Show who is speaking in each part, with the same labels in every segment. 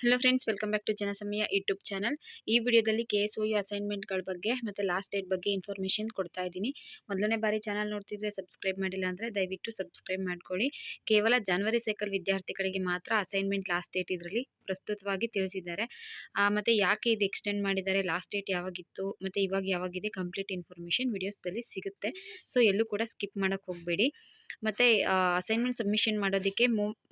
Speaker 1: Hello friends, welcome back to Janasamaya YouTube channel. ಈ ವಿಡಿಯೋದಲ್ಲಿ KSOE ಅಸೈನ್ಮೆಂಟ್ಗಳ ಬಗ್ಗೆ ಮತ್ತು ಲಾಸ್ಟ್ ಡೇಟ್ ಬಗ್ಗೆ ಇನ್ಫಾರ್ಮೇಷನ್ ಕೊಡ್ತಾ ಇದ್ದೀನಿ. ಮೊದಲನೇ ಬಾರಿ ಚಾನಲ್ ನೋಡ್ತಿದ್ರೆ ಸಬ್ಸ್ಕ್ರೈಬ್ ಮಾಡಿಲ್ಲ ಅಂದರೆ ದಯವಿಟ್ಟು ಸಬ್ಸ್ಕ್ರೈಬ್ ಮಾಡ್ಕೊಳ್ಳಿ. ಕೇವಲ ಜನವರಿ ಸೈಕಲ್ ವಿದ್ಯಾರ್ಥಿಗಳಿಗೆ ಮಾತ್ರ ಅಸೈನ್ಮೆಂಟ್ ಲಾಸ್ಟ್ ಡೇಟ್ ಇದರಲ್ಲಿ ಪ್ರಸ್ತುತವಾಗಿ ತಿಳಿಸಿದ್ದಾರೆ. ಮತ್ತು ಯಾಕೆ ಇದು ಎಕ್ಸ್ಟೆಂಡ್ ಮಾಡಿದ್ದಾರೆ, ಲಾಸ್ಟ್ ಡೇಟ್ ಯಾವಾಗಿತ್ತು ಮತ್ತು ಇವಾಗ ಯಾವಾಗಿದೆ, ಕಂಪ್ಲೀಟ್ ಇನ್ಫಾರ್ಮೇಷನ್ ವಿಡಿಯೋಸ್ದಲ್ಲಿ ಸಿಗುತ್ತೆ. ಸೊ ಎಲ್ಲೂ ಕೂಡ ಸ್ಕಿಪ್ ಮಾಡೋಕ್ಕೆ ಹೋಗಬೇಡಿ. ಮತ್ತು ಅಸೈನ್ಮೆಂಟ್ ಸಬ್ಮಿಷನ್ ಮಾಡೋದಕ್ಕೆ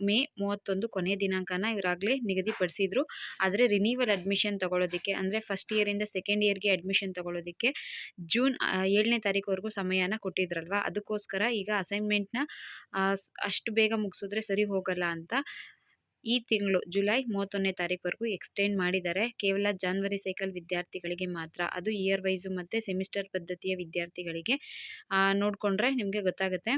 Speaker 1: ಮೇ 31 ಕೊನೆಯ ದಿನಾಂಕನ ಇವರಾಗಲೇ ನಿಗದಿಪಡಿಸಿದ್ರು. ಆದರೆ ರಿನ್ಯೂವಲ್ ಅಡ್ಮಿಷನ್ ತೊಗೊಳೋದಕ್ಕೆ, ಅಂದರೆ ಫಸ್ಟ್ ಇಯರಿಂದ ಸೆಕೆಂಡ್ ಇಯರ್ಗೆ ಅಡ್ಮಿಷನ್ ತೊಗೊಳೋದಕ್ಕೆ ಜೂನ್ 7ನೇ ತಾರೀಕುವರೆಗೂ ಸಮಯನ ಕೊಟ್ಟಿದ್ರಲ್ವ, ಅದಕ್ಕೋಸ್ಕರ ಈಗ ಅಸೈನ್ಮೆಂಟ್ನ ಅಷ್ಟು ಬೇಗ ಮುಗಿಸಿದ್ರೆ ಸರಿ ಹೋಗಲ್ಲ ಅಂತ ಈ ತಿಂಗಳು ಜುಲೈ 31ನೇ ತಾರೀಕುವರೆಗೂ ಎಕ್ಸ್ಟೆಂಡ್ ಮಾಡಿದ್ದಾರೆ. ಕೇವಲ ಜಾನ್ವರಿ ಸೈಕಲ್ ವಿದ್ಯಾರ್ಥಿಗಳಿಗೆ ಮಾತ್ರ, ಅದು ಇಯರ್ ವೈಸು ಮತ್ತು ಸೆಮಿಸ್ಟರ್ ಪದ್ಧತಿಯ ವಿದ್ಯಾರ್ಥಿಗಳಿಗೆ. ನೋಡಿಕೊಂಡ್ರೆ ನಿಮಗೆ ಗೊತ್ತಾಗುತ್ತೆ.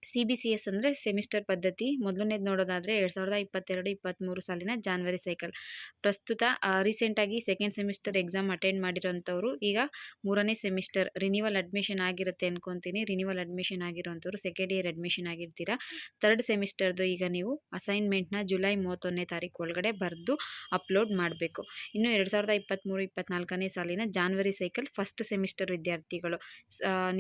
Speaker 1: CBCS ಅಂದರೆ ಸೆಮಿಸ್ಟರ್ ಪದ್ಧತಿ. ಮೊದಲನೇದು ನೋಡೋದಾದರೆ 2022-23 ಸಾಲಿನ ಜಾನ್ವರಿ ಸೈಕಲ್. ಪ್ರಸ್ತುತ ರೀಸೆಂಟಾಗಿ ಸೆಕೆಂಡ್ ಸೆಮಿಸ್ಟರ್ ಎಕ್ಸಾಮ್ ಅಟೆಂಡ್ ಮಾಡಿರೋಂಥವ್ರು ಈಗ 3ನೇ ಸೆಮಿಸ್ಟರ್ ರಿನ್ಯೂವಲ್ ಅಡ್ಮಿಷನ್ ಆಗಿರುತ್ತೆ ಅನ್ಕೊತೀನಿ. ರಿನ್ಯೂವಲ್ ಅಡ್ಮಿಷನ್ ಆಗಿರೋಂಥವ್ರು ಸೆಕೆಂಡ್ ಇಯರ್ ಅಡ್ಮಿಷನ್ ಆಗಿರ್ತೀರಾ. ಥರ್ಡ್ ಸೆಮಿಸ್ಟರ್ದು ಈಗ ನೀವು ಅಸೈನ್ಮೆಂಟ್ನ ಜುಲೈ 31ನೇ ತಾರೀಕು ಒಳಗಡೆ ಬರೆದು ಅಪ್ಲೋಡ್ ಮಾಡಬೇಕು. ಇನ್ನು 2023-24ನೇ ಸಾಲಿನ ಜಾನ್ವರಿ ಸೈಕಲ್ ಫಸ್ಟ್ ಸೆಮಿಸ್ಟರ್ ವಿದ್ಯಾರ್ಥಿಗಳು,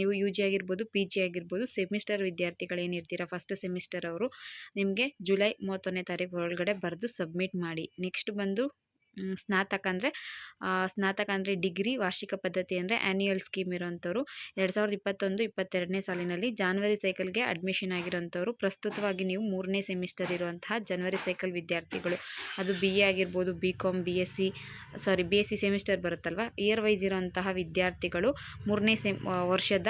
Speaker 1: ನೀವು UG ಆಗಿರ್ಬೋದು, PG ಆಗಿರ್ಬೋದು, ಸೆಮಿಸ್ಟರ್ ವಿದ್ಯಾರ್ಥಿಗಳೇನಿರ್ತೀರ ಫಸ್ಟ್ ಸೆಮಿಸ್ಟರ್ ಅವರು, ನಿಮಗೆ ಜುಲೈ 31ನೇ ತಾರೀಕು ಒಳಗಡೆ ಬರೆದು ಸಬ್ಮಿಟ್ ಮಾಡಿ. ನೆಕ್ಸ್ಟ್ ಬಂದು ಸ್ನಾತಕ ಅಂದರೆ ಡಿಗ್ರಿ ವಾರ್ಷಿಕ ಪದ್ಧತಿ ಅಂದರೆ ಆ್ಯನ್ಯುಯಲ್ ಸ್ಕೀಮ್ ಇರೋಂಥವ್ರು 2021-22ನೇ ಸಾಲಿನಲ್ಲಿ ಜಾನ್ವರಿ ಸೈಕಲ್ಗೆ ಅಡ್ಮಿಷನ್ ಆಗಿರೋಂಥವ್ರು, ಪ್ರಸ್ತುತವಾಗಿ ನೀವು 3ನೇ ಸೆಮಿಸ್ಟರ್ ಇರುವಂತಹ ಜನವರಿ ಸೈಕಲ್ ವಿದ್ಯಾರ್ಥಿಗಳು, ಅದು BA ಆಗಿರ್ಬೋದು, BCom, BSc ಸೆಮಿಸ್ಟರ್ ಬರುತ್ತಲ್ವ, ಇಯರ್ ವೈಸ್ ಇರೋಂತಹ ವಿದ್ಯಾರ್ಥಿಗಳು 3ನೇ ವರ್ಷದ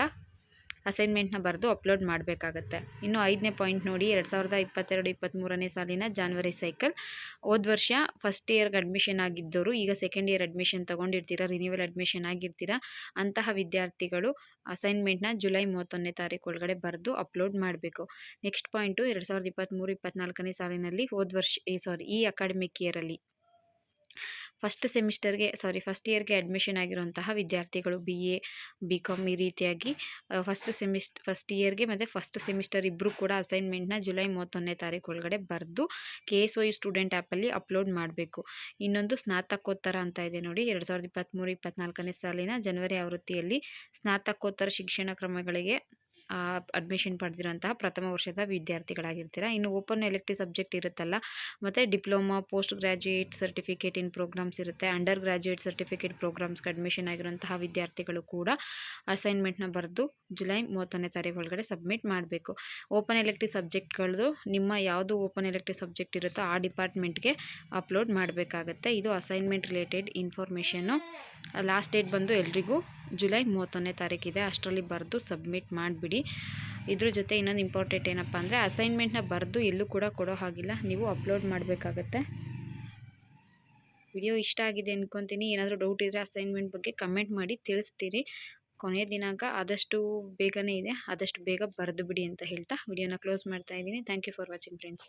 Speaker 1: ಅಸೈನ್ಮೆಂಟ್ನ ಬರೆದು ಅಪ್ಲೋಡ್ ಮಾಡಬೇಕಾಗತ್ತೆ. ಇನ್ನು 5ನೇ ಪಾಯಿಂಟ್ ನೋಡಿ, 2022-23ನೇ ಸಾಲಿನ ಜಾನ್ವರಿ ಸೈಕಲ್ ಹೋದ ವರ್ಷ ಫಸ್ಟ್ ಇಯರ್ಗೆ ಅಡ್ಮಿಷನ್ ಆಗಿದ್ದವರು ಈಗ ಸೆಕೆಂಡ್ ಇಯರ್ ಅಡ್ಮಿಷನ್ ತೊಗೊಂಡಿರ್ತೀರ, ರಿನ್ಯೂವಲ್ ಅಡ್ಮಿಷನ್ ಆಗಿರ್ತೀರ, ಅಂತಹ ವಿದ್ಯಾರ್ಥಿಗಳು ಅಸೈನ್ಮೆಂಟ್ನ ಜುಲೈ 31ನೇ ತಾರೀಕು ಒಳಗಡೆ ಬರೆದು ಅಪ್ಲೋಡ್ ಮಾಡಬೇಕು. ನೆಕ್ಸ್ಟ್ ಪಾಯಿಂಟು 2023-24ನೇ ಸಾಲಿನಲ್ಲಿ ಈ ಅಕಾಡೆಮಿಕ್ ಇಯರಲ್ಲಿ ಫಸ್ಟ್ ಇಯರ್ಗೆ ಅಡ್ಮಿಷನ್ ಆಗಿರುವಂತಹ ವಿದ್ಯಾರ್ಥಿಗಳು BA, BCom ಈ ರೀತಿಯಾಗಿ ಫಸ್ಟ್ ಇಯರ್ಗೆ ಮತ್ತು ಫಸ್ಟ್ ಸೆಮಿಸ್ಟರ್ ಇಬ್ಬರು ಕೂಡ ಅಸೈನ್ಮೆಂಟ್ನ ಜುಲೈ 31ನೇ ತಾರೀಕು ಒಳಗಡೆ ಬರೆದು KSOE ಸ್ಟೂಡೆಂಟ್ ಆ್ಯಪಲ್ಲಿ ಅಪ್ಲೋಡ್ ಮಾಡಬೇಕು. ಇನ್ನೊಂದು ಸ್ನಾತಕೋತ್ತರ ಅಂತ ಇದೆ ನೋಡಿ, 2023-24ನೇ ಸಾಲಿನ ಜನವರಿ ಆವೃತ್ತಿಯಲ್ಲಿ ಸ್ನಾತಕೋತ್ತರ ಶಿಕ್ಷಣ ಕ್ರಮಗಳಿಗೆ ಅಡ್ಮಿಷನ್ ಪಡೆದಿರೋಂತಹ ಪ್ರಥಮ ವರ್ಷದ ವಿದ್ಯಾರ್ಥಿಗಳಾಗಿರ್ತೀರ. ಇನ್ನು ಓಪನ್ ಎಲೆಕ್ಟಿವ್ ಸಬ್ಜೆಕ್ಟ್ ಇರುತ್ತಲ್ಲ, ಮತ್ತು diploma, post graduate certificate in programmes ಇರುತ್ತೆ, ಅಂಡರ್ ಗ್ರ್ಯಾಜುಯೇಟ್ ಸರ್ಟಿಫಿಕೇಟ್ ಪ್ರೋಗ್ರಾಮ್ಸ್ಗೆ ಅಡ್ಮಿಷನ್ ಆಗಿರುವಂತಹ ವಿದ್ಯಾರ್ಥಿಗಳು ಕೂಡ ಅಸೈನ್ಮೆಂಟ್ನ ಬರೆದು ಜುಲೈ 31ನೇ ತಾರೀಕು ಒಳಗಡೆ ಸಬ್ಮಿಟ್ ಮಾಡಬೇಕು. ಓಪನ್ ಎಲೆಕ್ಟಿವ್ ಸಬ್ಜೆಕ್ಟ್ಗಳದ್ದು ನಿಮ್ಮ ಯಾವುದು ಓಪನ್ ಎಲೆಕ್ಟಿವ್ ಸಬ್ಜೆಕ್ಟ್ ಇರುತ್ತೋ ಆ ಡಿಪಾರ್ಟ್ಮೆಂಟ್ಗೆ ಅಪ್ಲೋಡ್ ಮಾಡಬೇಕಾಗತ್ತೆ. ಇದು assignment related information. Last date ಬಂದು ಎಲ್ರಿಗೂ ಜುಲೈ 31ನೇ ತಾರೀಕಿದೆ, ಅಷ್ಟರಲ್ಲಿ ಬರೆದು ಸಬ್ಮಿಟ್ ಮಾಡಿಬಿಡಿ. ಇದ್ರ ಜೊತೆ ಇನ್ನೊಂದು ಇಂಪಾರ್ಟೆಂಟ್ ಏನಪ್ಪ ಅಂದರೆ, ಅಸೈನ್ಮೆಂಟ್ನ ಬರೆದು ಎಲ್ಲೂ ಕೂಡ ಕೊಡೋ ಹಾಗಿಲ್ಲ, ನೀವು ಅಪ್ಲೋಡ್ ಮಾಡಬೇಕಾಗತ್ತೆ. ವಿಡಿಯೋ ಇಷ್ಟ ಆಗಿದೆ ಅಂದ್ಕೊತೀನಿ. ಏನಾದರೂ ಡೌಟ್ ಇದ್ದರೆ ಅಸೈನ್ಮೆಂಟ್ ಬಗ್ಗೆ ಕಮೆಂಟ್ ಮಾಡಿ ತಿಳಿಸ್ತೀರಿ. ಕೊನೆಯ ದಿನಾಂಕ ಆದಷ್ಟು ಬೇಗನೇ ಇದೆ, ಆದಷ್ಟು ಬೇಗ ಬರೆದು ಬಿಡಿ ಅಂತ ಹೇಳ್ತಾ ವಿಡಿಯೋನ ಕ್ಲೋಸ್ ಮಾಡ್ತಾ ಇದ್ದೀನಿ. Thank you for watching friends.